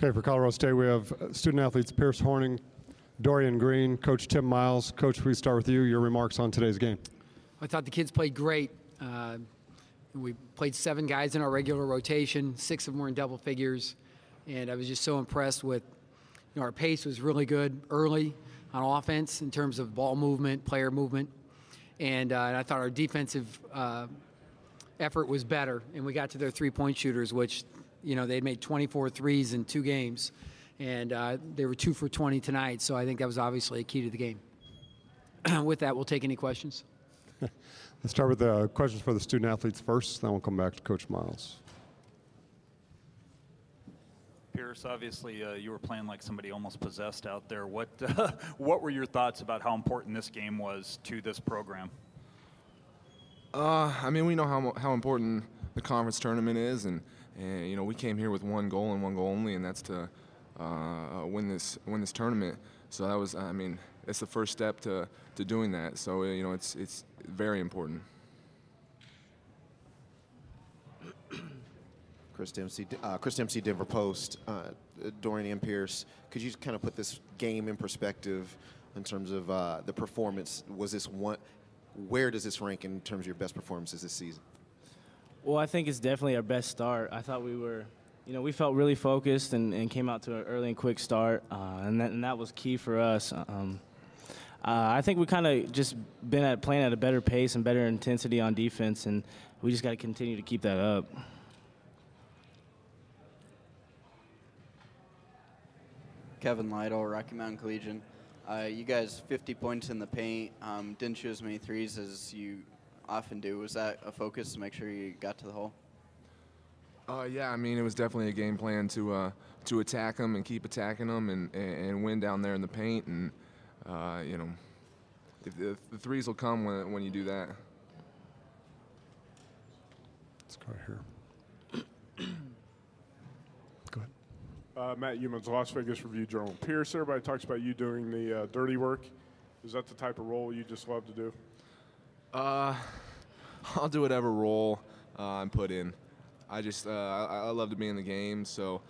Okay, for Colorado State, we have student athletes Pierce Horning, Dorian Green, Coach Tim Miles. Coach, we start with you. Your remarks on today's game. I thought the kids played great. We played 7 guys in our regular rotation. 6 of them were in double figures. And I was just so impressed with, our pace was really good early on offense in terms of ball movement, player movement. And I thought our defensive effort was better. And we got to their three-point shooters, which, they'd made 24 threes in 2 games. And they were 2 for 20 tonight. So I think that was obviously a key to the game. With that, we'll take any questions. Let's start with the questions for the student athletes first, then we'll come back to Coach Miles. Pierce, obviously you were playing like somebody almost possessed out there. What were your thoughts about how important this game was to this program? I mean, we know how important the conference tournament is, and we came here with one goal and one goal only, and that's to win this tournament. So that was, it's the first step to doing that. So it's very important. Chris Dempsey, Denver Post. Dorian and Pierce, could you kind of put this game in perspective in terms of the performance? Was this one? Where does this rank in terms of your best performances this season? Well, I think it's definitely our best start. I thought we were, we felt really focused and came out to an early and quick start, and that was key for us. I think we kind of just been playing at a better pace and better intensity on defense, and we just got to continue to keep that up. Kevin Lytle, Rocky Mountain Collegian. You guys 50 points in the paint, didn't shoot as many threes as you often do. Was that a focus to make sure you got to the hole? Yeah, it was definitely a game plan to attack them and keep attacking them and win down there in the paint. And if the threes will come when you do that. Let's go here. Go ahead. Matt Humans, Las Vegas Review-Journal. Pierce, everybody talks about you doing the dirty work. Is that the type of role you just love to do? I'll do whatever role I'm put in. I love to be in the game, so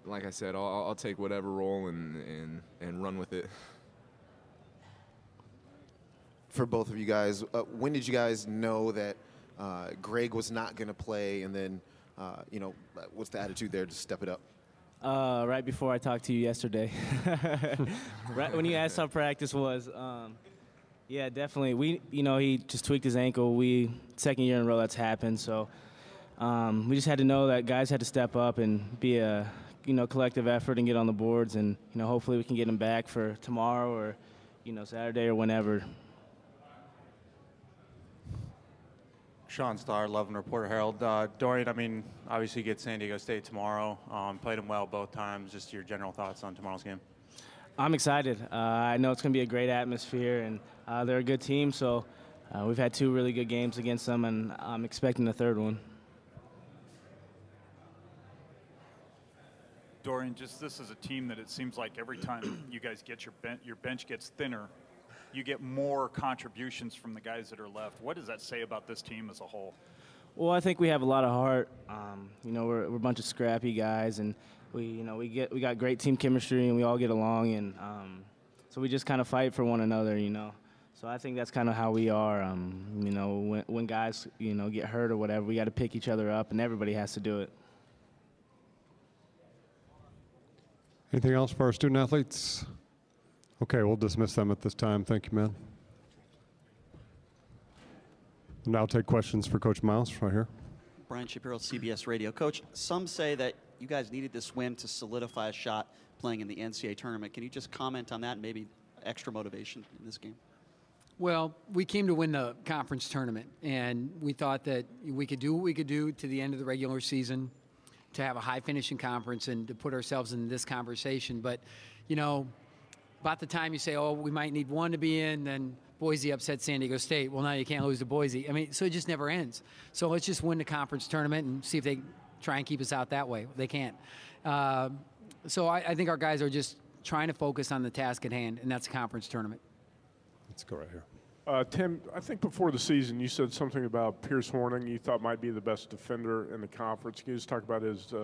like I said, I'll take whatever role and run with it. For both of you guys, when did you guys know that Greg was not going to play, and then what's the attitude there to step it up? Right before I talked to you yesterday. Right when you asked how practice was, yeah, definitely. He just tweaked his ankle. Second year in a row that's happened, so we just had to know that guys had to step up and be a collective effort and get on the boards, and hopefully we can get him back for tomorrow or Saturday or whenever. Sean Starr, Love and Reporter Herald. Dorian, obviously you get San Diego State tomorrow. Played them well both times. Just your general thoughts on tomorrow's game. I'm excited. I know it's going to be a great atmosphere, and they're a good team, so we've had 2 really good games against them, and I'm expecting a third one. Dorian, this is a team that it seems like every time you guys get your bench gets thinner, you get more contributions from the guys that are left. What does that say about this team as a whole? Well, I think we have a lot of heart. We're a bunch of scrappy guys, and we got great team chemistry, and we all get along, and so we just kind of fight for one another, So I think that's kind of how we are. When guys get hurt or whatever, we got to pick each other up, and everybody has to do it. Anything else for our student athletes? Okay, we'll dismiss them at this time. Thank you, man. We'll now take questions for Coach Miles right here. Brian Shapiro, CBS Radio. Coach, some say that you guys needed this win to solidify a shot playing in the NCAA tournament. Can you just comment on that and maybe extra motivation in this game? Well, we came to win the conference tournament, and we thought that we could do what we could do to the end of the regular season to have a high finish in conference and to put ourselves in this conversation. But, about the time you say, oh, we might need 1 to be in, then Boise upset San Diego State. Well, now you can't lose to Boise. So it just never ends. So let's just win the conference tournament and see if they try and keep us out that way. They can't. So I think our guys are just trying to focus on the task at hand, and that's a conference tournament. Let's go right here. Tim, I think before the season you said something about Pierce Horning you thought might be the best defender in the conference. Can you just talk about his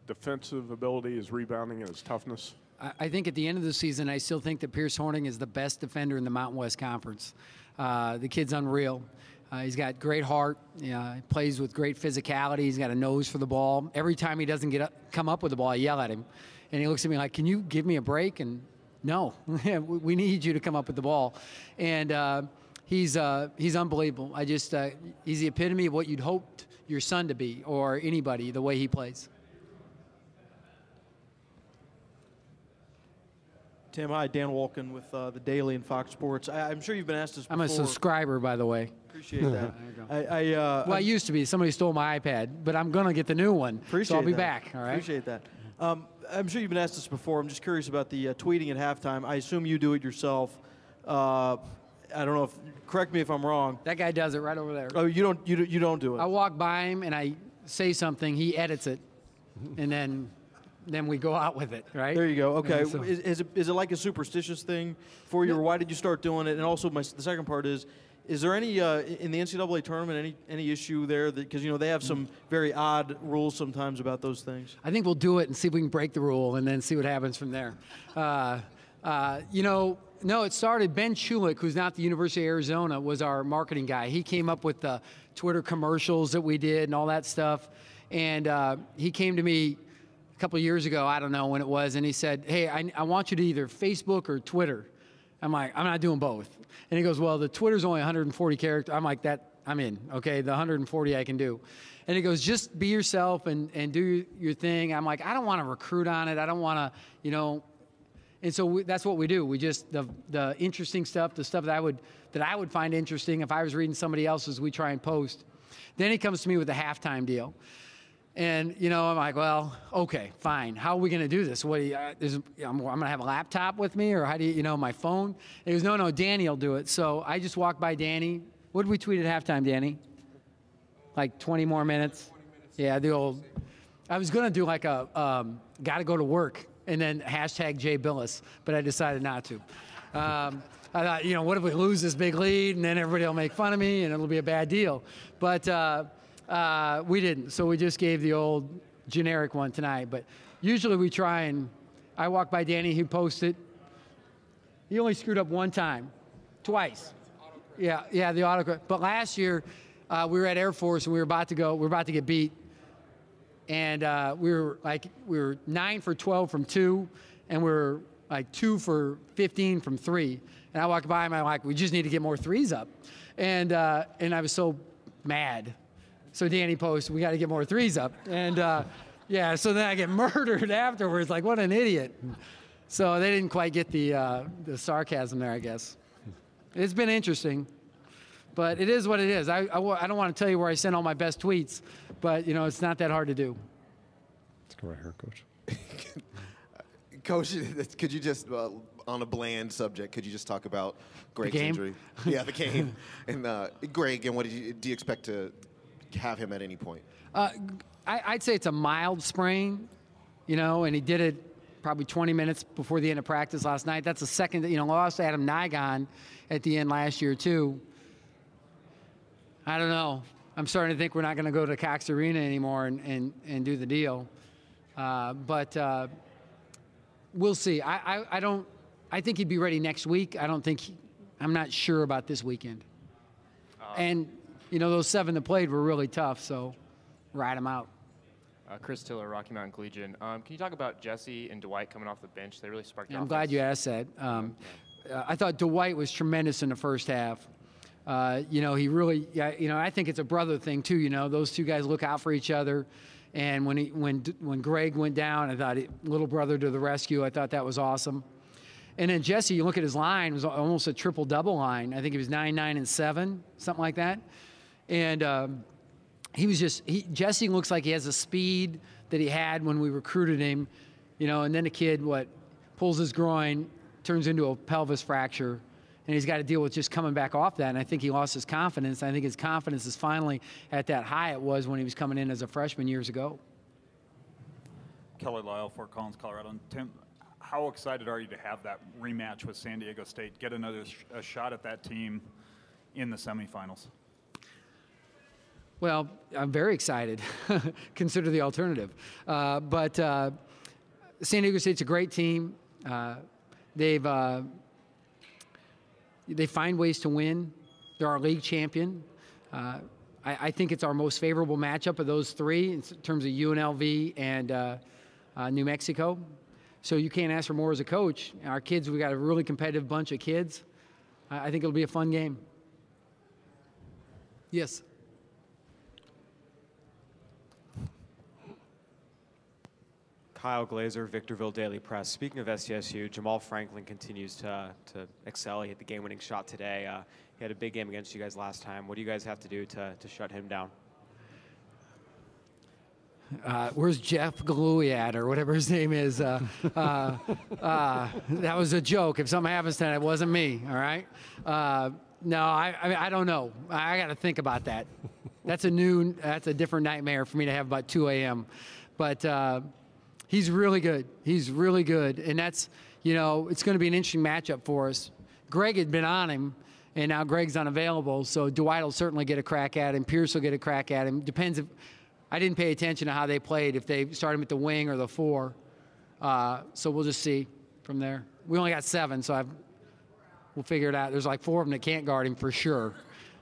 defensive ability, his rebounding, and his toughness? I think at the end of the season, I still think that Pierce Horning is the best defender in the Mountain West Conference. The kid's unreal. He's got great heart. He plays with great physicality. He's got a nose for the ball. Every time he doesn't come up with the ball, I yell at him. And he looks at me like, can you give me a break? And no, we need you to come up with the ball. And he's unbelievable. He's the epitome of what you'd hoped your son to be, or anybody, the way he plays. Tim, hi, Dan Wolkin with the Daily and Fox Sports. I'm sure you've been asked this before. I'm a subscriber, by the way. Appreciate that. There you go. I used to be. Somebody stole my iPad, but I'm going to get the new one. Appreciate so I'll be that. back, all right? Appreciate that. I'm sure you've been asked this before. I'm just curious about the tweeting at halftime. I assume you do it yourself. I don't know if, correct me if I'm wrong. That guy does it right over there. Oh, you don't do it? I walk by him and I say something, he edits it, and then we go out with it, right? There you go. Okay. So, Is it like a superstitious thing for you, or why did you start doing it? And also, the second part is there any in the NCAA tournament any issue there? Because they have some very odd rules sometimes about those things. I think we'll do it and see if we can break the rule, and then see what happens from there. No, it started. Ben Chulik, who's not the University of Arizona, was our marketing guy. He came up with the Twitter commercials that we did and all that stuff. And he came to me a couple of years ago, I don't know when it was, and he said, hey, I want you to either Facebook or Twitter. I'm like, I'm not doing both. And he goes, well, the Twitter's only 140 characters. I'm like, I'm in. Okay, the 140 I can do. And he goes, just be yourself and do your thing. I'm like, I don't want to recruit on it. I don't want to, And so that's what we do. We just the interesting stuff, the stuff that I would find interesting if I was reading somebody else's, we try and post. Then he comes to me with the halftime deal, and I'm like, well, okay, fine. How are we going to do this? What? I'm going to have a laptop with me, or how do you, my phone? And he goes, no, Danny will do it. So I just walked by Danny. What did we tweet at halftime, Danny? Like 20 more minutes. Yeah, the old. I was going to do like a got to go to work. And then hashtag Jay Billis, but I decided not to. I thought, what if we lose this big lead and then everybody will make fun of me and it'll be a bad deal. But we didn't, so we just gave the old generic one tonight. But usually we try and, I walk by Danny, he posts it. He only screwed up one time, twice. Yeah, the autocorrect. But last year, we were at Air Force and we were about to get beat. And we were 9 for 12 from 2, and we were like 2 for 15 from 3. And I walked by him, I'm like, we just need to get more threes up. And I was so mad. So Danny posted, we got to get more threes up. And so then I get murdered afterwards, like what an idiot. So they didn't quite get the sarcasm there, I guess. It's been interesting. But it is what it is. I don't want to tell you where I send all my best tweets, but, it's not that hard to do. Let's go right here, Coach. Coach, could you just, on a bland subject, could you just talk about Greg's injury? Yeah, the game. And Greg, and do you expect to have him at any point? I'd say it's a mild sprain, and he did it probably 20 minutes before the end of practice last night. That's the second, lost Adam Nigon at the end last year, too. I don't know. I'm starting to think we're not going to go to Cox Arena anymore and do the deal. But we'll see. I think he'd be ready next week. I'm not sure about this weekend. And, those 7 that played were really tough, so ride them out. Chris Tiller, Rocky Mountain Collegian. Can you talk about Jesse and Dwight coming off the bench? They really sparked the I'm offense. glad you asked that. I thought Dwight was tremendous in the first half. He really, I think it's a brother thing too. Those two guys look out for each other. And when Greg went down, I thought little brother to the rescue. I thought that was awesome. And then Jesse, you look at his line, it was almost a triple-double line. I think he was 9, 9, and 7, something like that. And Jesse looks like he has the speed that he had when we recruited him. And then the kid, pulls his groin, turns into a pelvis fracture. And he's got to deal with just coming back off that. And I think he lost his confidence. I think his confidence is finally at that high it was when he was coming in as a freshman years ago. Keller Lyle, Fort Collins, Colorado. And Tim, how excited are you to have that rematch with San Diego State, get another shot at that team in the semifinals? Well, I'm very excited. Consider the alternative. But San Diego State's a great team. They find ways to win. They're our league champion. I think it's our most favorable matchup of those three in terms of UNLV and New Mexico. So you can't ask for more as a coach. Our kids, we got a really competitive bunch of kids. I think it'll be a fun game. Yes. Kyle Glazer, Victorville Daily Press. Speaking of SDSU, Jamal Franklin continues to excel. He hit the game-winning shot today. He had a big game against you guys last time. What do you guys have to do to shut him down? Where's Jeff Galooy at, or whatever his name is? That was a joke. If something happens tonight, it wasn't me, all right? No, I don't know. I got to think about that. That's a different nightmare for me to have about 2 a.m. But he's really good. He's really good. And that's, it's going to be an interesting matchup for us. Greg had been on him, and now Greg's unavailable, so Dwight will certainly get a crack at him. Pierce will get a crack at him. Depends if – I didn't pay attention to how they played, if they started him at the wing or the 4. So we'll just see from there. We only got 7, so we'll figure it out. There's like 4 of them that can't guard him for sure.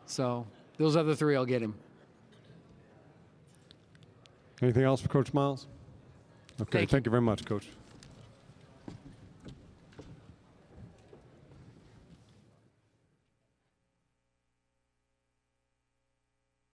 So those other 3 will get him. Anything else for Coach Miles? Okay, thank you very much, Coach.